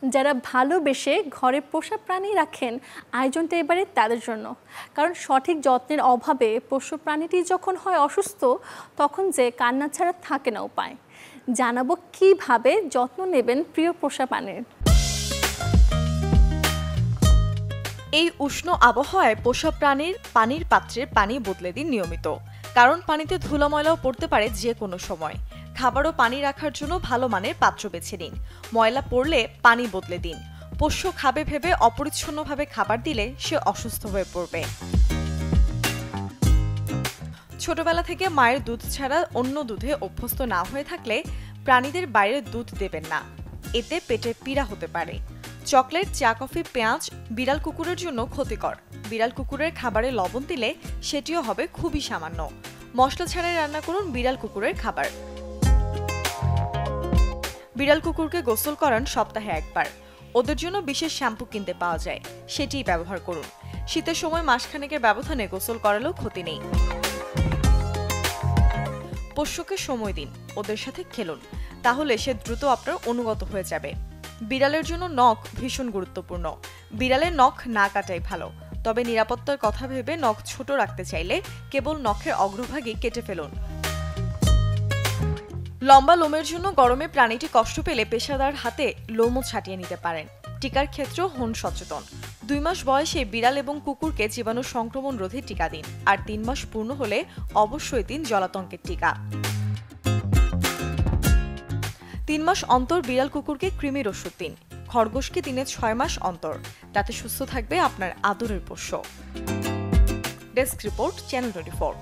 যারা ভালোবেসে ঘরে পোষা প্রাণী রাখেন, আয়োজনটা এবারে তাদের জন্য। কারণ সঠিক যত্নের অভাবে পোষ্য প্রাণীটি যখন হয় অসুস্থ, তখন যে কান্না ছাড়া থাকে না উপায়। জানাবো কিভাবে যত্ন নেবেন প্রিয় পোষা প্রাণীর। এই উষ্ণ আবহাওয়ায় পোষা প্রাণীর পানির পাত্রের পানি বদলে দিন নিয়মিত, কারণ পানিতে ধুলো ময়লাও পড়তে পারে যে কোনো সময়। খাবার ও পানি রাখার জন্য ভালো মানের পাত্র বেছে নিন। ময়লা পড়লে পানি বদলে দিন। পোষ্য খাবে ভেবে অপরিচ্ছন্নভাবে খাবার দিলে সে অসুস্থ হয়ে পড়বে। ছোটবেলা থেকে মায়ের দুধ ছাড়া অন্য দুধে অভ্যস্ত না হয়ে থাকলে প্রাণীদের বাইরের দুধ দেবেন না, এতে পেটে পীড়া হতে পারে। চকলেট, চা, কফি, পেঁয়াজ বিড়াল কুকুরের জন্য ক্ষতিকর। বিড়াল কুকুরের খাবারে লবণ দিলে সেটিও হবে খুবই সামান্য। মশলা ছাড়াই রান্না করুন বিড়াল কুকুরের খাবার। বিড়াল কুকুরকে গোসল করান সপ্তাহে একবার। ওদের জন্য বিশেষ শ্যাম্পু কিনতে পাওয়া যায়, সেটিই ব্যবহার করুন। শীতের সময় মাসখানেকের ব্যবধানে গোসল করালেও ক্ষতি নেই। পোষ্যকে সময় দিন, ওদের সাথে খেলুন, তাহলে সে দ্রুত আপনার অনুগত হয়ে যাবে। বিড়ালের জন্য নখ ভীষণ গুরুত্বপূর্ণ। বিড়ালের নখ না কাটাই ভালো, তবে নিরাপত্তার কথা ভেবে নখ ছোট রাখতে চাইলে কেবল নখের অগ্রভাগই কেটে ফেলুন। লম্বা লোমের জন্য গরমে প্রাণীটি কষ্ট পেলে পেশাদার হাতে লোমও ছাটিয়ে নিতে পারেন। টিকার ক্ষেত্রেও হন সচেতন। 2 মাস বয়সে বিড়াল এবং কুকুরকে জীবাণু সংক্রমণ রোধে টিকা দিন, আর 3 মাস পূর্ণ হলে অবশ্যই দিন জলাতঙ্কের টিকা। 3 মাস অন্তর বিড়াল কুকুরকে কৃমির ওষুধ দিন। খরগোশকে দিনে 6 মাস অন্তর, তাতে সুস্থ থাকবে আপনার আদরের পোষ্য। Desk report, channel 24।